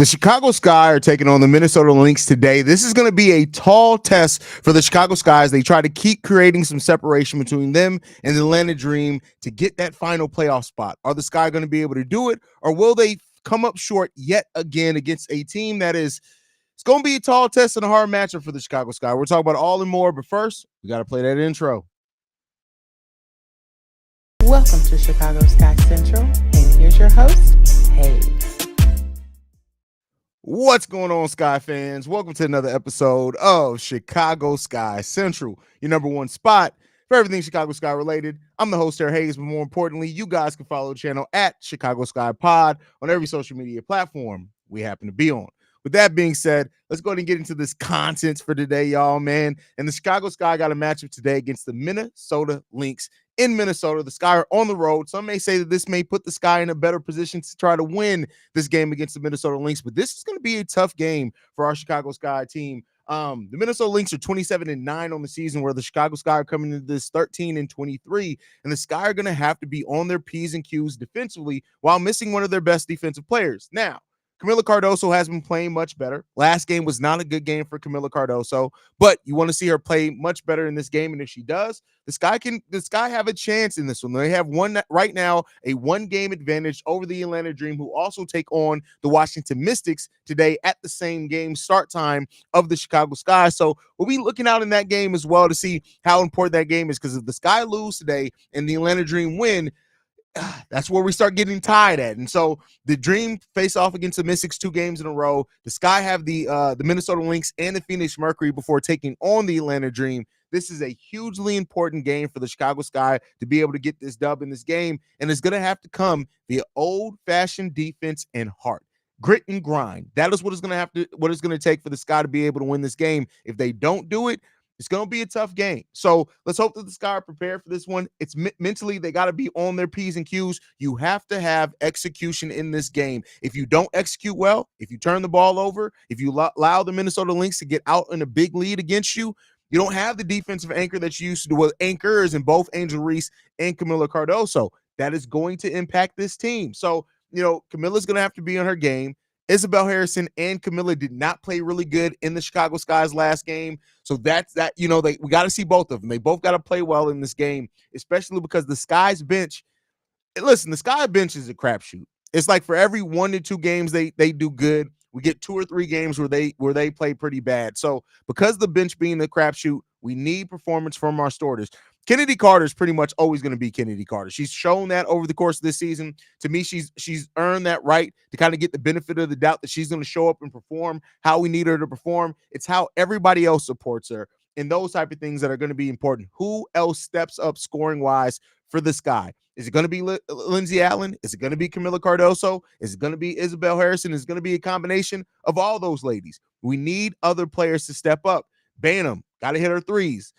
The Chicago Sky are taking on the Minnesota Lynx today. This is going to be a tall test for the Chicago Sky as they try to keep creating some separation between them and the Atlanta Dream to get that final playoff spot. Are the Sky going to be able to do it, or will they come up short yet again against a team that is it's going to be a tall test and a hard matchup for the Chicago Sky? We're talking about all and more, but first, we got to play that intro. Welcome to Chicago Sky Central, and here's your host, Haize. What's going on, Sky fans? Welcome to another episode of Chicago Sky Central, your number one spot for everything Chicago Sky related. I'm the host here, Haize, but more importantly, you guys can follow the channel at Chicago Sky Pod on every social media platform we happen to be on. With that being said, let's go ahead and get into this content for today, y'all, man. And the Chicago Sky got a matchup today against the Minnesota Lynx in Minnesota. The Sky are on the road. Some may say that this may put the Sky in a better position to try to win this game against the Minnesota Lynx, but this is going to be a tough game for our Chicago Sky team. The Minnesota Lynx are 27-9 on the season, where the Chicago Sky are coming into this 13-23, and the Sky are going to have to be on their P's and Q's defensively while missing one of their best defensive players. Now, Camila Cardoso has been playing much better. Last game was not a good game for Camila Cardoso, but you want to see her play much better in this game. And if she does, the Sky have a chance in this one. They have right now, a one-game advantage over the Atlanta Dream, who also take on the Washington Mystics today at the same game start time of the Chicago Sky. So we'll be looking out in that game as well to see how important that game is, because if the Sky lose today and the Atlanta Dream win, that's where we start getting tied at. And so the Dream face off against the Mystics 2 games in a row. The Sky have the Minnesota Lynx and the Phoenix Mercury before taking on the Atlanta Dream. This is a hugely important game for the Chicago Sky to be able to get this dub in this game, and it's going to have to come via old-fashioned defense and heart. Grit and grind. That is what it's going to take for the Sky to be able to win this game. If they don't do it, it's going to be a tough game. So let's hope that the Sky are prepared for this one. It's mentally, they got to be on their P's and Q's. You have to have execution in this game. If you don't execute well, if you turn the ball over, if you allow the Minnesota Lynx to get out in a big lead against you, you don't have the defensive anchor that you used to do with anchors in both Angel Reese and Camila Cardoso. That is going to impact this team. So, Camila's going to have to be on her game. Isabel Harrison and Camila did not play really good in the Chicago Sky's last game. So that's that, we got to see both of them. They both got to play well in this game, especially because the Sky's bench, listen, the Sky bench is a crapshoot. It's like for every 1 to 2 games they do good, we get 2 or 3 games where they play pretty bad. So because the bench being a crapshoot, we need performance from our starters. Kennedy Carter is pretty much always going to be Kennedy Carter. She's shown that over the course of this season. To me, she's earned that right to kind of get the benefit of the doubt that she's going to show up and perform how we need her to perform. It's how everybody else supports her and those type of things that are going to be important. Who else steps up scoring-wise for the Sky? Is it going to be Lindsey Allen? Is it going to be Camila Cardoso? Is it going to be Isabel Harrison? Is it going to be a combination of all those ladies? We need other players to step up. Banham, got to hit her threes.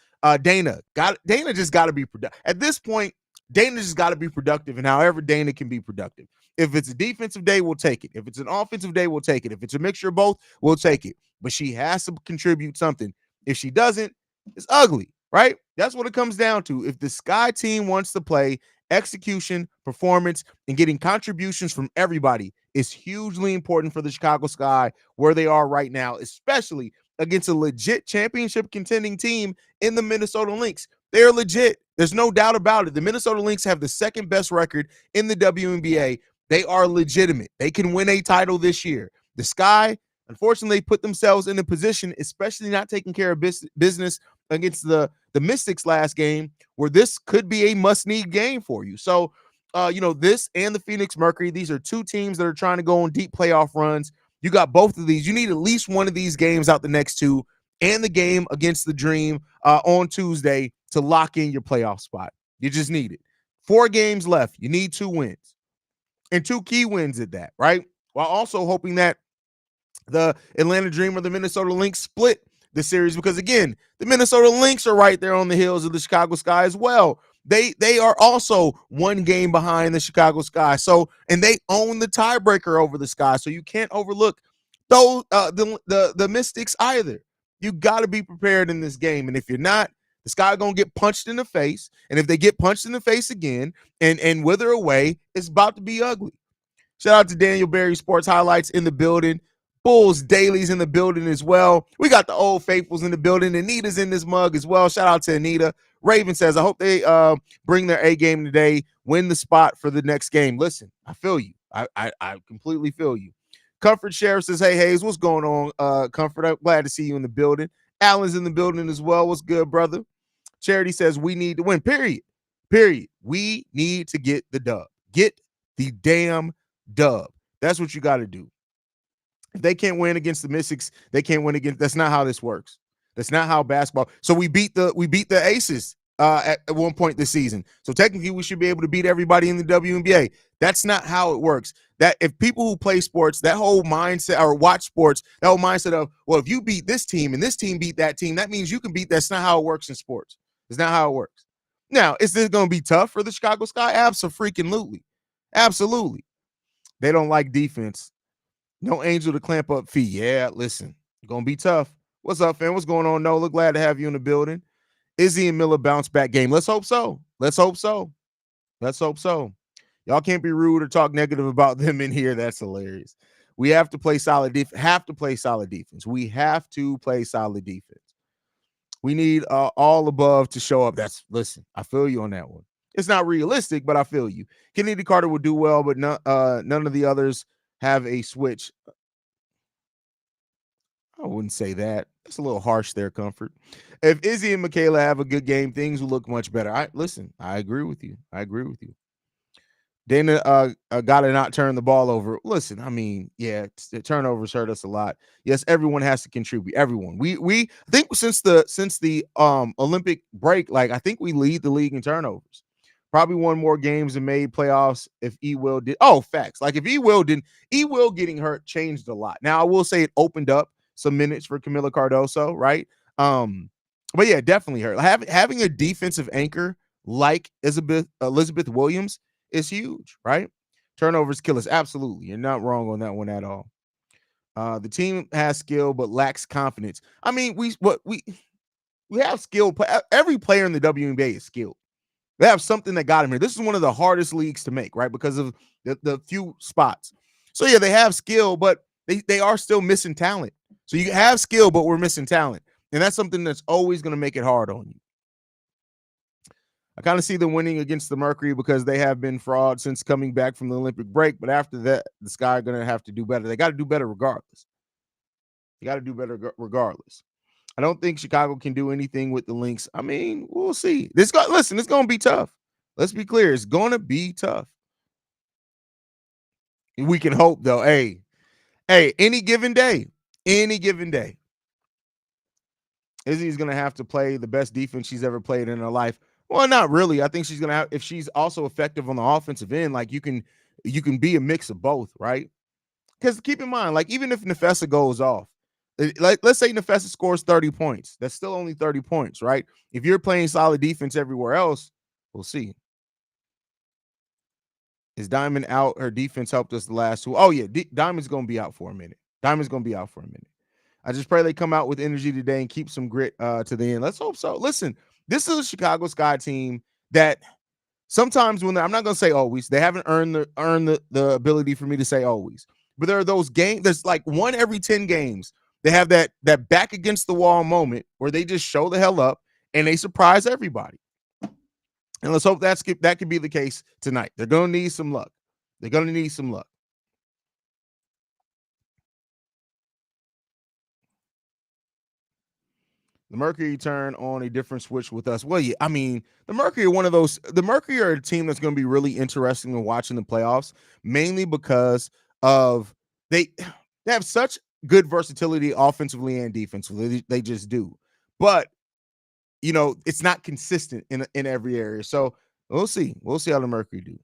Dana just got to be productive. At this point, Dana just got to be productive, and however Dana can be productive. If it's a defensive day, we'll take it. If it's an offensive day, we'll take it. If it's a mixture of both, we'll take it. But she has to contribute something. If she doesn't, it's ugly, right? That's what it comes down to. If the Sky team wants to play, execution, performance, and getting contributions from everybody is hugely important for the Chicago Sky where they are right now, especially against a legit championship contending team in the Minnesota Lynx. They're legit. There's no doubt about it. The Minnesota Lynx have the second best record in the WNBA. They are legitimate. They can win a title this year. The Sky, unfortunately, put themselves in a position, especially not taking care of business against the Mystics last game, where this could be a must-need game for you. So, this and the Phoenix Mercury, these are 2 teams that are trying to go on deep playoff runs. You got both of these. You need at least one of these games out the next 2 and the game against the Dream on Tuesday to lock in your playoff spot. You just need it. 4 games left. You need 2 wins and 2 key wins at that, right? While also hoping that the Atlanta Dream or the Minnesota Lynx split the series, because, again, the Minnesota Lynx are right there on the heels of the Chicago Sky as well. They are also 1 game behind the Chicago Sky. So, and they own the tiebreaker over the Sky. So you can't overlook those the Mystics either. You got to be prepared in this game. And if you're not, the Sky going to get punched in the face. And if they get punched in the face again and wither away, it's about to be ugly. Shout out to Daniel Berry Sports Highlights in the building. Bulls Dailies in the building as well. We got the old faithfuls in the building. Anita's in this mug as well. Shout out to Anita. Raven says, I hope they bring their A game today, win the spot for the next game. Listen, I feel you. I completely feel you. Comfort Sheriff says, hey, Haize, what's going on? Comfort, I'm glad to see you in the building. Alan's in the building as well. What's good, brother? Charity says, we need to win, period. Period. We need to get the dub. Get the damn dub. That's what you got to do. If they can't win against the Mystics, they can't win against. That's not how this works. That's not how basketball. So we beat the Aces at one point this season. So technically, we should be able to beat everybody in the WNBA. That's not how it works. That if people who play sports, that whole mindset or watch sports, that whole mindset of, well, if you beat this team and this team beat that team, that means you can beat. That's not how it works in sports. It's not how it works. Now, is this going to be tough for the Chicago Sky? Absolutely. Absolutely. They don't like defense. No Angel to clamp up feet. Yeah, listen, gonna be tough. What's up, fam? What's going on, Nola? Glad to have you in the building. Izzy and Miller bounce back game. Let's hope so. Let's hope so. Let's hope so. Y'all can't be rude or talk negative about them in here. That's hilarious. We have to play solid defense. Have to play solid defense. We have to play solid defense. We need all above to show up. Listen, I feel you on that one. It's not realistic, but I feel you. Kennedy Carter will do well, but none of the others have a switch. I wouldn't say that. That's a little harsh there, Comfort. If Izzy and Michaela have a good game, things will look much better. I agree with you. Dana got to not turn the ball over. Listen, I mean, yeah, the turnovers hurt us a lot. Yes, everyone has to contribute. Everyone. I think since the Olympic break, like I think we lead the league in turnovers. Probably won more games and made playoffs if E Will did. Oh, facts. Like if E Will getting hurt changed a lot. Now I will say it opened up some minutes for Camila Cardoso, right? But yeah, definitely hurt. Having a defensive anchor like Elizabeth Williams is huge, right? Turnovers kill us. Absolutely. You're not wrong on that one at all. The team has skill but lacks confidence. I mean, we have skill. Every player in the WNBA is skilled. They have something that got him here. This is one of the hardest leagues to make, right? Because of the few spots. So yeah, they have skill, but they are still missing talent. So you have skill, but we're missing talent. And that's something that's always going to make it hard on you. I kind of see them winning against the Mercury because they have been fraud since coming back from the Olympic break. But after that, the Sky are going to have to do better. They got to do better regardless. I don't think Chicago can do anything with the Lynx. I mean, we'll see. It's going to be tough. Let's be clear. It's going to be tough. We can hope, though. Hey, any given day, Izzy's going to have to play the best defense she's ever played in her life. Well, not really. I think she's going to have, if she's also effective on the offensive end, like you can be a mix of both, right? Because keep in mind, like even if Nefessa goes off, like let's say Nefessa scores 30 points, that's still only 30 points, right? If you're playing solid defense everywhere else, we'll see. Is Diamond out? Her defense helped us the last two. Oh yeah, Diamond's gonna be out for a minute. I just pray they come out with energy today and keep some grit to the end. Let's hope so. Listen, this is a Chicago Sky team that sometimes when I'm not gonna say always, they haven't earned the ability for me to say always. But there are those games, there's like one every 10 games. They have that back against the wall moment where they just show the hell up and they surprise everybody. And let's hope that could be the case tonight. They're going to need some luck. The Mercury turn on a different switch with us. Well, yeah, I mean, the Mercury are a team that's going to be really interesting in watching the playoffs, mainly because of they have such good versatility offensively and defensively. They just do. But, it's not consistent in every area. So we'll see. We'll see how the Mercury do.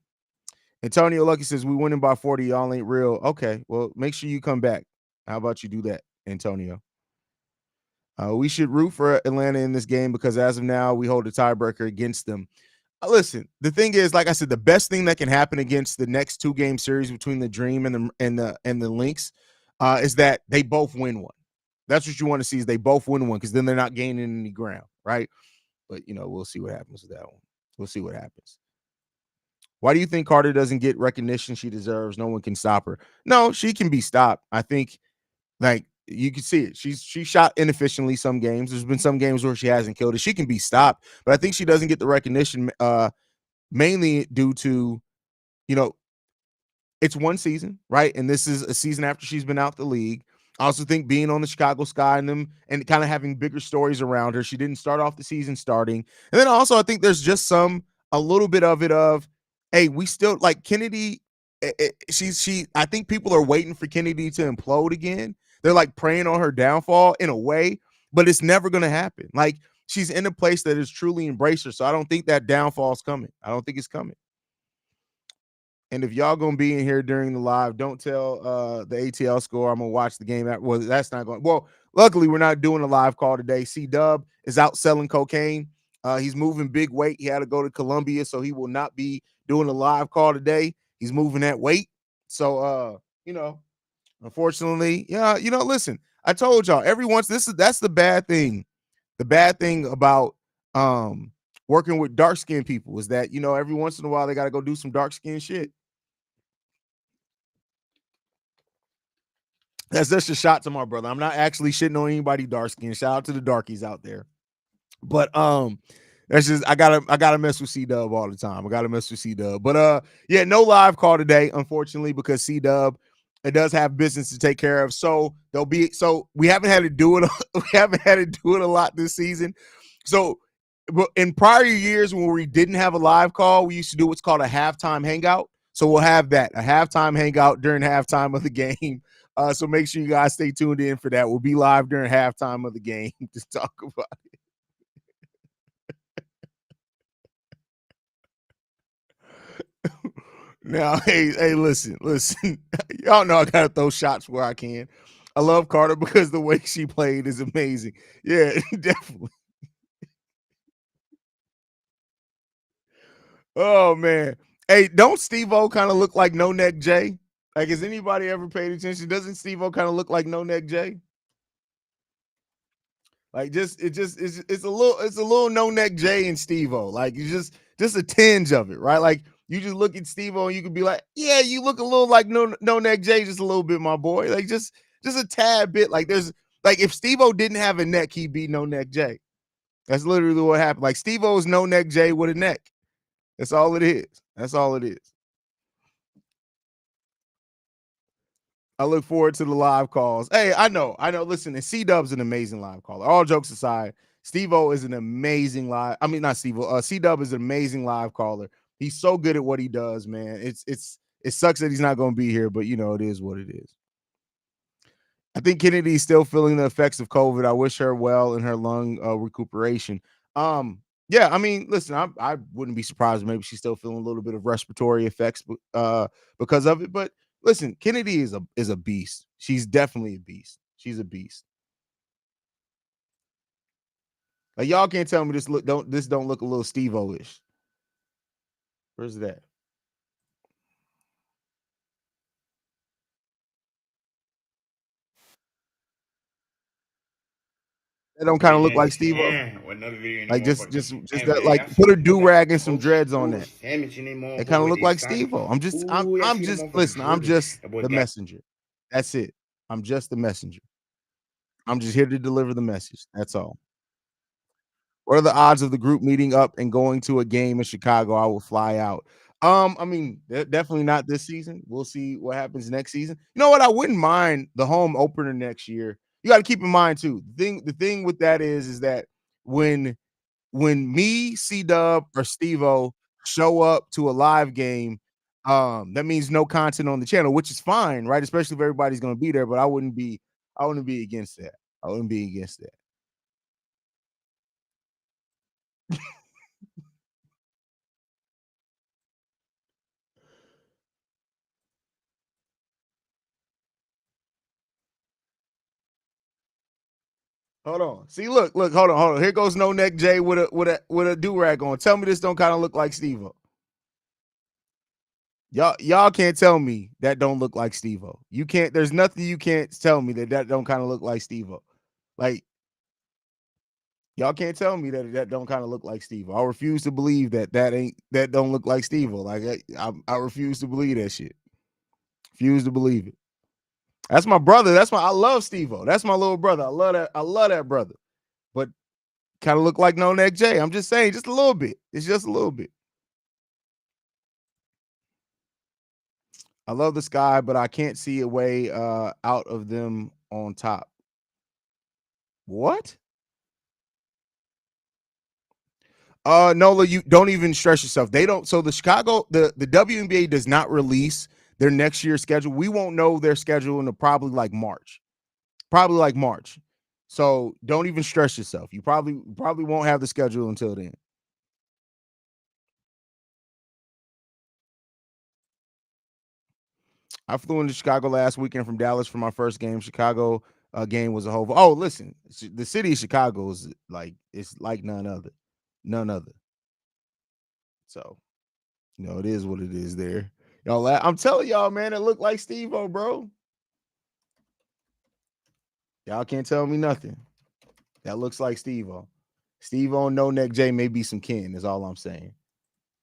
Antonio Lucky says, we winning by 40. Y'all ain't real. Okay, well, make sure you come back. How about you do that, Antonio? We should root for Atlanta in this game because as of now, we hold a tiebreaker against them. Listen, the thing is, like I said, the best thing that can happen against the next 2-game series between the Dream and the Lynx is that they both win one. That's what you want to see, is they both win one, because then they're not gaining any ground, right? But we'll see what happens with that one. We'll see what happens. Why do you think Carter doesn't get recognition she deserves? No one can stop her. No, she can be stopped. I think Like you can see it. She shot inefficiently some games. There's been some games where she hasn't killed it. She can be stopped, but I think she doesn't get the recognition mainly due to, you know, it's one season, right? And this is a season after she's been out the league. I also think being on the Chicago Sky and them and kind of having bigger stories around her. She didn't start off the season starting. And then also I think there's just a little bit of it of, hey, we still like Kennedy. She I think people are waiting for Kennedy to implode again. They're like praying on her downfall in a way, but it's never gonna happen. Like she's in a place that is truly embraced her. So I don't think that downfall is coming. I don't think it's coming. And if y'all gonna be in here during the live, don't tell the ATL score. I'm gonna watch the game. Well, that's not going. Well, luckily we're not doing a live call today. C Dub is out selling cocaine. He's moving big weight. He had to go to Columbia, so he will not be doing a live call today. He's moving that weight. So unfortunately, yeah, listen, I told y'all every once that's the bad thing. The bad thing about working with dark skinned people is that every once in a while they gotta go do some dark skinned shit. That's just a shot to my brother. I'm not actually shitting on anybody dark skin. Shout out to the darkies out there. But that's just I gotta mess with C Dub all the time. I gotta mess with C Dub. But yeah, no live call today, unfortunately, because C Dub it does have business to take care of. So we haven't had to do it. We haven't had to do it a lot this season. So in prior years when we didn't have a live call, we used to do what's called a halftime hangout. So we'll have a halftime hangout during halftime of the game. So make sure you guys stay tuned in for that. We'll be live during halftime of the game to talk about it. Now, hey, listen. Y'all know I gotta throw shots where I can. I love Carter because the way she played is amazing. Yeah, definitely. Oh man. Hey, don't Steve-O kind of look like No Neck Jay? Like, has anybody ever paid attention? Doesn't Steve-O kind of look like No Neck Jay? Like, it's a little No Neck Jay and Steve-O. Like, you just a tinge of it, right? Like, you just look at Steve-O and you could be like, yeah, you look a little like No Neck Jay, just a little bit, my boy. Like, just a tad bit. Like, there's like if Steve-O didn't have a neck, he'd be No Neck Jay. That's literally what happened. Like, Steve-O's No Neck Jay with a neck. That's all it is. That's all it is. I look forward to the live calls. Hey, I know. Listen, and C Dub's an amazing live caller. All jokes aside, Steve-O is an amazing live. I mean, not Steve-O. C Dub is an amazing live caller. He's so good at what he does, man. It sucks that he's not going to be here, but it is what it is. I think Kennedy's still feeling the effects of COVID. I wish her well in her lung recuperation. Yeah, I mean, listen, I wouldn't be surprised. Maybe she's still feeling a little bit of respiratory effects because of it. But listen, Kennedy is a beast. She's definitely a beast. She's a beast. Like y'all can't tell me this don't look a little Steve-O-ish. Where's that? That don't kind of look like Steve-O. Like just that, like put a do-rag and some dreads on that. It kind of look like Steve-O. I'm just listen, I'm just the messenger. That's it. I'm just the messenger. I'm just here to deliver the message. That's all. What are the odds of the group meeting up and going to a game in Chicago? I will fly out. I mean, definitely not this season. We'll see what happens next season. You know what? I wouldn't mind the home opener next year. You got to keep in mind too. The thing with that is that when me, C Dub, or Steve-O show up to a live game, that means no content on the channel, which is fine, right? Especially if everybody's gonna be there. But I wouldn't be against that. I wouldn't be against that. Hold on. See, look, hold on. Here goes No Neck Jay with a do-rag on. Tell me this don't kind of look like Steve-O. Y'all can't tell me that don't look like Steve-O. You can't, there's nothing you can't tell me that don't kind of look like Steve-O. Like, y'all can't tell me that don't kind of look like Steve-O. I refuse to believe that don't look like Steve-O. Like, I refuse to believe that shit. Refuse to believe it. That's my brother. I love Stevo. That's my little brother. I love that. I love that brother. But kind of look like No Neck Jay. I'm just saying, just a little bit. It's just a little bit. I love the sky, but I can't see a way out of them on top. What? Nola, you don't even stress yourself. They don't. So the WNBA does not release their next year's schedule. We won't know their schedule until probably like March. So don't even stress yourself. You probably won't have the schedule until then. I flew into Chicago last weekend from Dallas for my first game. Chicago game was a whole. Oh, listen, the city of Chicago is it's like none other. So, it is what it is there. Y'all, I'm telling y'all, man, it looked like Steve-O, bro. Y'all can't tell me nothing. That looks like Steve-O. Steve-O and No Neck Jay may be some kin, is all I'm saying.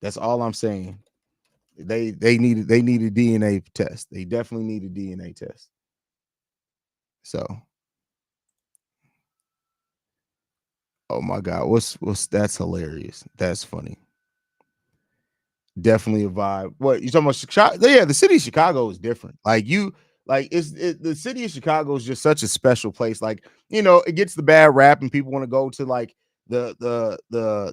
That's all I'm saying. They need a DNA test. They definitely need a DNA test. So, oh my God, what's that's hilarious. That's funny. Definitely a vibe. What you talking about? Chicago? Yeah, the city of Chicago is different. The city of Chicago is just such a special place. It gets the bad rap, and people want to go to the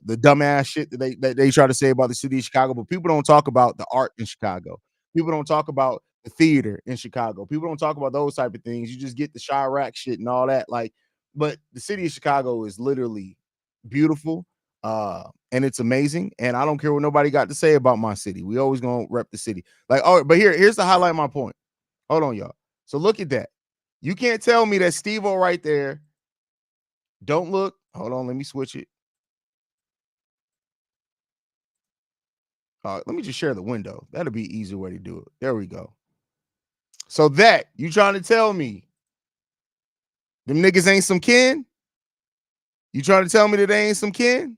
dumbass shit that they try to say about the city of Chicago, but people don't talk about the art in Chicago. People don't talk about the theater in Chicago. People don't talk about those type of things. You just get the Chirac shit and all that. But the city of Chicago is literally beautiful. And it's amazing. And I don't care what nobody got to say about my city. We always gonna rep the city. But here's to highlight my point. Hold on, y'all. So look at that. You can't tell me that Steve-O right there. Don't look. Hold on, let me switch it. Let me just share the window. That'll be an easier way to do it. There we go. So that you trying to tell me them niggas ain't some kin? You trying to tell me that they ain't some kin?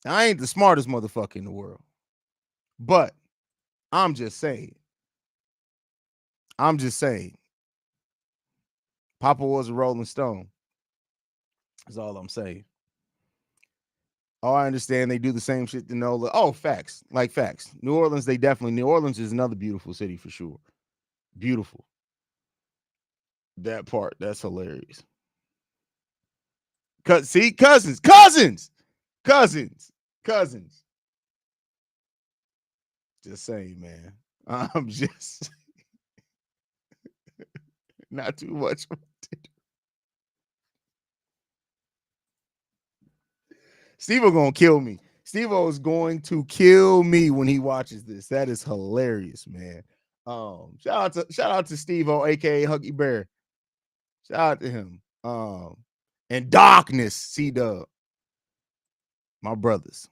I ain't the smartest motherfucker in the world. But I'm just saying. Papa was a Rolling Stone. That's all I'm saying. Oh, I understand they do the same shit to NOLA. Oh, facts. Facts. New Orleans is another beautiful city for sure. Beautiful. That part, that's hilarious. See, cousins. Just saying, man. I'm just not too much. Steve-O gonna kill me. Steve-O is going to kill me when he watches this. That is hilarious, man. Shout out to Steve-O, aka Huggy Bear. Shout out to him. And Darkness, C-Dub. My brothers.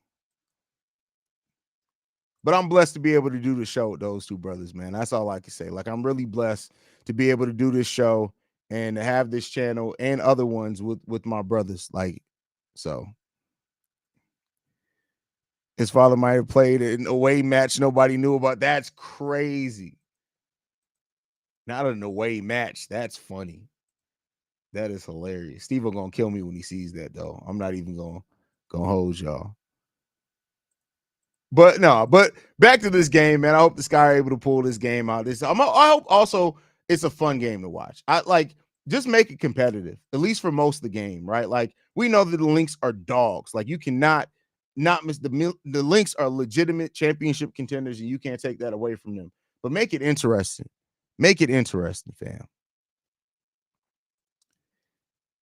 But I'm blessed to be able to do the show with those two brothers, man. That's all I can say. I'm really blessed to be able to do this show and to have this channel and other ones with my brothers. So. His father might have played an away match nobody knew about. That's crazy. Not an away match. That's funny. That is hilarious. Steve-O gonna kill me when he sees that, though. I'm not even gonna hold y'all. But back to this game, man. I hope the Sky are able to pull this game out. I hope also it's a fun game to watch. Just make it competitive, at least for most of the game, right? We know that the Lynx are dogs. You cannot not miss the Lynx are legitimate championship contenders, and you can't take that away from them. But make it interesting. Make it interesting, fam.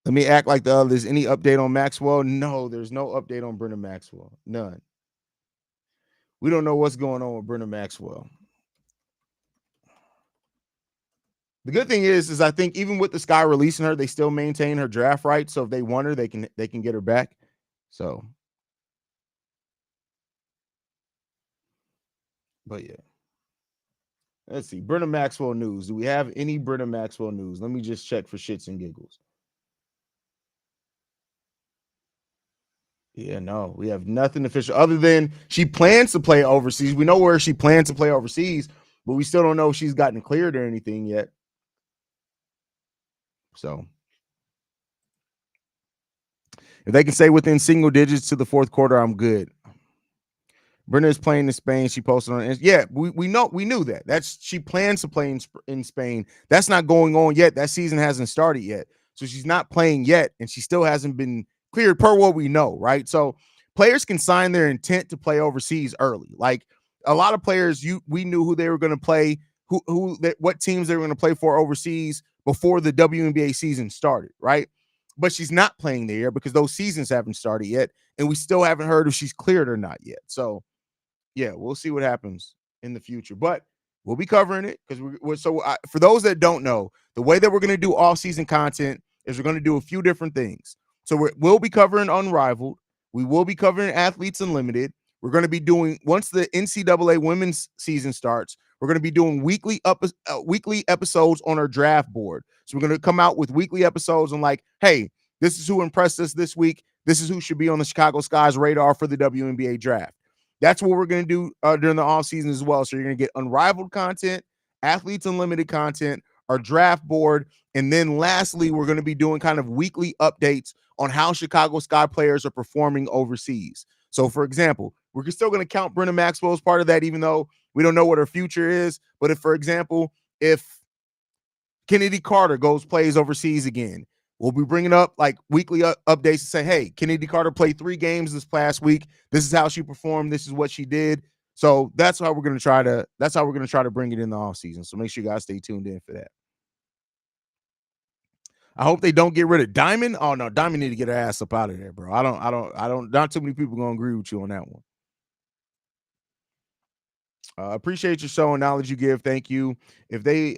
Let me act like the others. Any update on Maxwell? No, there's no update on Brendan Maxwell. None. We don't know what's going on with Brendan Maxwell. The good thing is I think even with the Sky releasing her, they still maintain her draft rights. So if they want her, they can get her back. So, but yeah. Let's see. Brendan Maxwell news. Do we have any Brendan Maxwell news? Let me just check for shits and giggles. Yeah, no, we have nothing official other than she plans to play overseas. We know where she plans to play overseas, but we still don't know if she's gotten cleared or anything yet. So if they can stay within single digits to the fourth quarter, I'm good. Brenda is playing in Spain. She posted on it. Yeah, we knew that. That's she plans to play in Spain. That's not going on yet. That season hasn't started yet. So she's not playing yet, and she still hasn't been cleared per what we know, right? So players can sign their intent to play overseas early. Like a lot of players, we knew who they were going to play, what teams they were going to play for overseas before the WNBA season started, right? But she's not playing there because those seasons haven't started yet, and we still haven't heard if she's cleared or not yet. So yeah, we'll see what happens in the future, but we'll be covering it because for those that don't know, the way that we're going to do off-season content is we're going to do a few different things. So we'll be covering Unrivaled. We will be covering Athletes Unlimited. We're going to be doing, once the NCAA women's season starts, we're going to be doing weekly episodes on our draft board. So we're going to come out with weekly episodes on like, hey, this is who impressed us this week. This is who should be on the Chicago Sky's radar for the WNBA draft. That's what we're going to do during the offseason as well. So you're going to get Unrivaled content, Athletes Unlimited content, our draft board, and then lastly, we're going to be doing kind of weekly updates on how Chicago Sky players are performing overseas. So, for example, we're still going to count Brenda Maxwell as part of that, even though we don't know what her future is. But if, for example, if Kennedy Carter plays overseas again, we'll be bringing up like weekly updates to say, hey, Kennedy Carter played 3 games this past week. This is how she performed. This is what she did. So that's how we're going to try to bring it in the off season. So make sure you guys stay tuned in for that. I hope they don't get rid of Diamond. Oh no, Diamond need to get her ass up out of there, bro. I don't. Not too many people gonna agree with you on that one. Appreciate your show and knowledge you give. Thank you. If they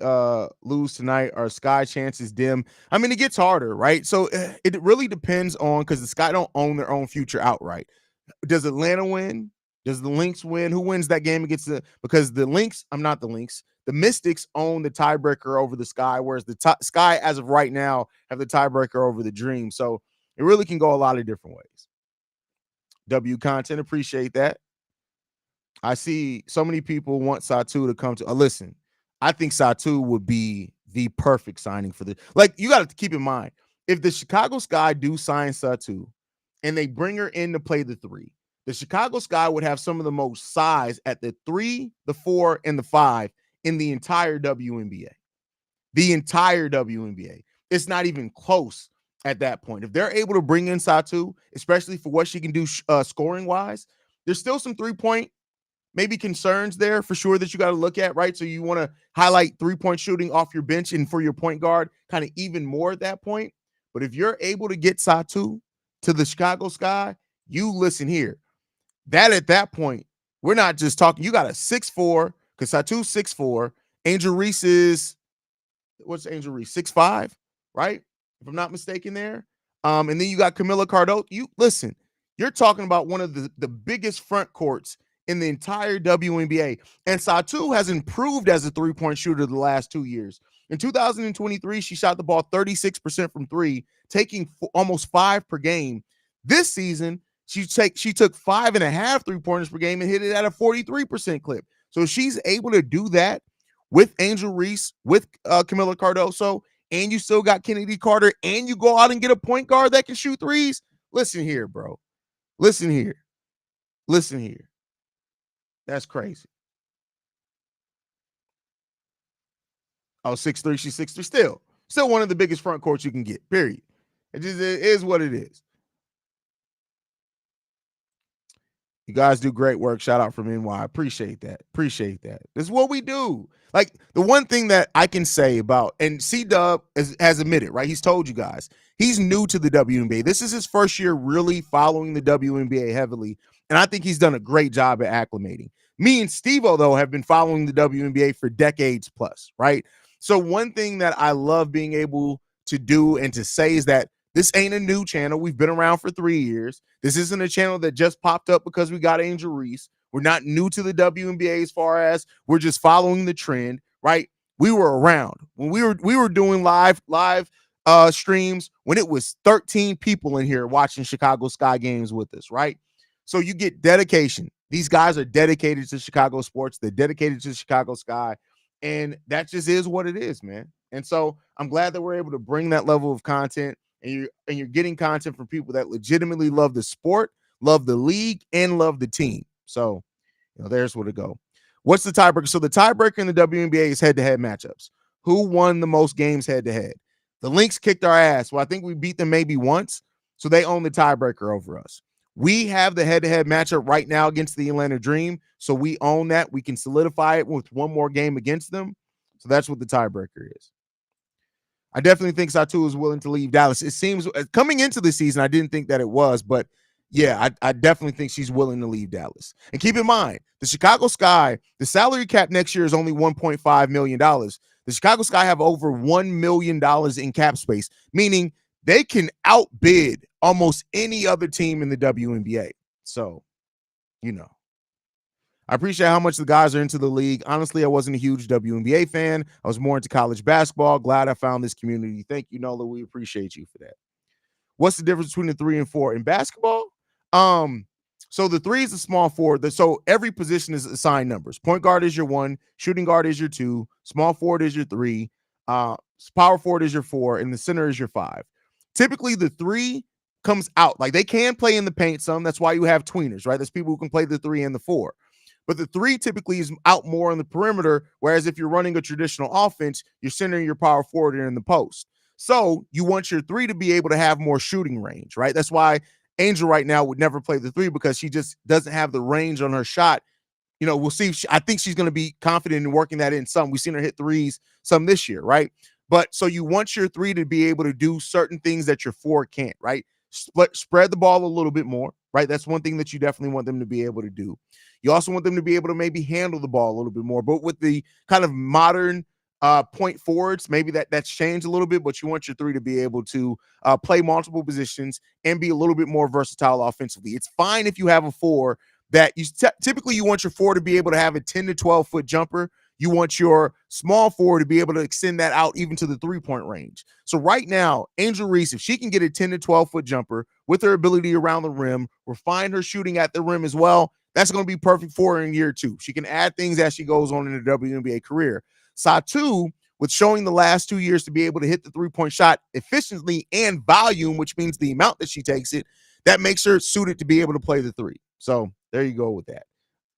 lose tonight, our Sky chances dim. I mean, it gets harder, right? So it really depends on, because the Sky don't own their own future outright. Does Atlanta win? Does the Lynx win? Who wins that game against because the Lynx, the Mystics own the tiebreaker over the Sky, whereas the Sky, as of right now, have the tiebreaker over the Dream. So it really can go a lot of different ways. W content, appreciate that. I see so many people want Satu to come to. Listen, I think Satu would be the perfect signing for this. Like, you got to keep in mind, if the Chicago Sky do sign Satu and they bring her in to play the 3, the Chicago Sky would have some of the most size at the 3, the 4, and the 5 in the entire WNBA. The entire WNBA. It's not even close at that point. If they're able to bring in Satu, especially for what she can do scoring-wise, there's still some 3-point maybe concerns there for sure that you got to look at, right? So you want to highlight 3-point shooting off your bench and for your point guard kind of even more at that point. But if you're able to get Satu to the Chicago Sky, you listen here. That at that point, we're not just talking. You got a 6'4", because Satu's 6'4". Angel Reese is, what's Angel Reese? 6'5", right? If I'm not mistaken there. And then you got Camila Cardoso. You listen, you're talking about one of the biggest front courts in the entire WNBA. And Satu has improved as a 3-point shooter the last 2 years. In 2023, she shot the ball 36% from 3, taking almost 5 per game. This season, she took 5.5 3-pointers per game and hit it at a 43% clip. So she's able to do that with Angel Reese, with Camila Cardoso, and you still got Kennedy Carter, and you go out and get a point guard that can shoot threes. Listen here, bro. Listen here. That's crazy. Oh, 6'3", she's 6'3". Still one of the biggest front courts you can get, period. It is what it is. You guys do great work. Shout out from NY. Appreciate that. This is what we do. Like, the one thing that I can say about, and C-Dub has admitted, right? He's told you guys, he's new to the WNBA. This is his first year really following the WNBA heavily, and I think he's done a great job at acclimating. Me and Stevo, though, have been following the WNBA for decades plus, right? So one thing that I love being able to do and to say is that this ain't a new channel. We've been around for 3 years. This isn't a channel that just popped up because we got Angel Reese. We're not new to the WNBA as far as we're just following the trend, right? We were around when we were doing live streams when it was 13 people in here watching Chicago Sky games with us, right? So you get dedication. These guys are dedicated to Chicago sports. They're dedicated to Chicago Sky. And that just is what it is, man. And so I'm glad that we're able to bring that level of content, and you're getting content from people that legitimately love the sport, love the league, and love the team. So, there's where to go. What's the tiebreaker? So the tiebreaker in the WNBA is head-to-head matchups. Who won the most games head-to-head? The Lynx kicked our ass. Well, I think we beat them maybe once, so they own the tiebreaker over us. We have the head-to-head matchup right now against the Atlanta Dream, so we own that. We can solidify it with one more game against them. So that's what the tiebreaker is. I definitely think Satu is willing to leave Dallas. It seems coming into the season, I didn't think that it was, but yeah, I definitely think she's willing to leave Dallas. And keep in mind, the Chicago Sky, the salary cap next year is only $1.5 million. The Chicago Sky have over $1 million in cap space, meaning they can outbid almost any other team in the WNBA. So, I appreciate how much the guys are into the league. Honestly, I wasn't a huge WNBA fan. I was more into college basketball. Glad I found this community. Thank you, Nola. We appreciate you for that. What's the difference between the 3 and 4 in basketball? So the 3 is a small forward. So every position is assigned numbers. Point guard is your 1, shooting guard is your 2, small forward is your 3, power forward is your 4, and the center is your 5. Typically, the 3 comes out. Like, they can play in the paint some. That's why you have tweeners, right? There's people who can play the 3 and the 4. But the 3 typically is out more on the perimeter, whereas if you're running a traditional offense, you're centering your power forward in the post. So you want your 3 to be able to have more shooting range, right? That's why Angel right now would never play the 3, because she just doesn't have the range on her shot. We'll see. I think she's going to be confident in working that in some. We've seen her hit threes some this year, right? But so you want your 3 to be able to do certain things that your 4 can't, right? Spread the ball a little bit more, right? That's one thing that you definitely want them to be able to do. You also want them to be able to maybe handle the ball a little bit more, but with the kind of modern point forwards, maybe that's changed a little bit, but you want your 3 to be able to play multiple positions and be a little bit more versatile offensively. It's fine if you have a 4 that you typically you want your 4 to be able to have a 10 to 12 foot jumper. You want your small forward to be able to extend that out even to the 3-point range. So right now, Angel Reese, if she can get a 10 to 12 foot jumper with her ability around the rim, refine her shooting at the rim as well, that's going to be perfect for her in year 2. She can add things as she goes on in her WNBA career. Satu, with showing the last 2 years to be able to hit the 3-point shot efficiently and volume, which means the amount that she takes it, that makes her suited to be able to play the 3. So there you go with that.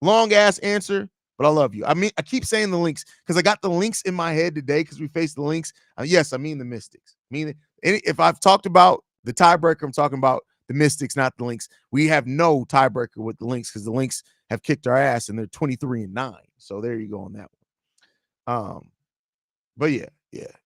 Long ass answer, but I love you. I mean, I keep saying the Lynx because I got the Lynx in my head today because we faced the Lynx. Yes, I mean the Mystics. If I've talked about the tiebreaker, I'm talking about the Mystics, not the Lynx. We have no tiebreaker with the Lynx because the Lynx have kicked our ass and they're 23-9. So there you go on that one. But yeah,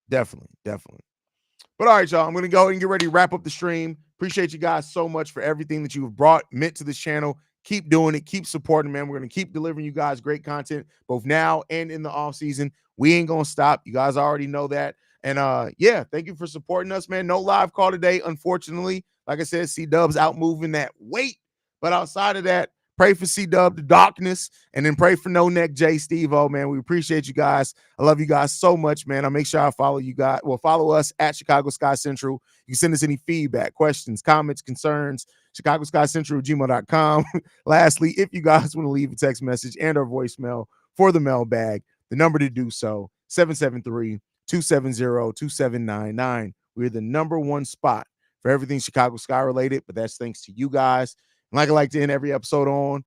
definitely. But all right, y'all, I'm going to go and get ready to wrap up the stream. Appreciate you guys so much for everything that you've meant to this channel. Keep doing it. Keep supporting, man. We're going to keep delivering you guys great content, both now and in the off season. We ain't going to stop. You guys already know that. And yeah, thank you for supporting us, man. No live call today, unfortunately. Like I said, C-Dub's out moving that weight. But outside of that, pray for C-Dub, the darkness, and then pray for No Neck Haize Stevo, man. We appreciate you guys. I love you guys so much, man. I'll make sure I follow you guys. Well, follow us at Chicago Sky Central. You can send us any feedback, questions, comments, concerns, ChicagoSkyCentral@gmail.com. Lastly, if you guys want to leave a text message and or voicemail for the mailbag, the number to do so, 773-270-2799. We're the #1 spot for everything Chicago Sky related, but that's thanks to you guys. And like I like to end every episode on,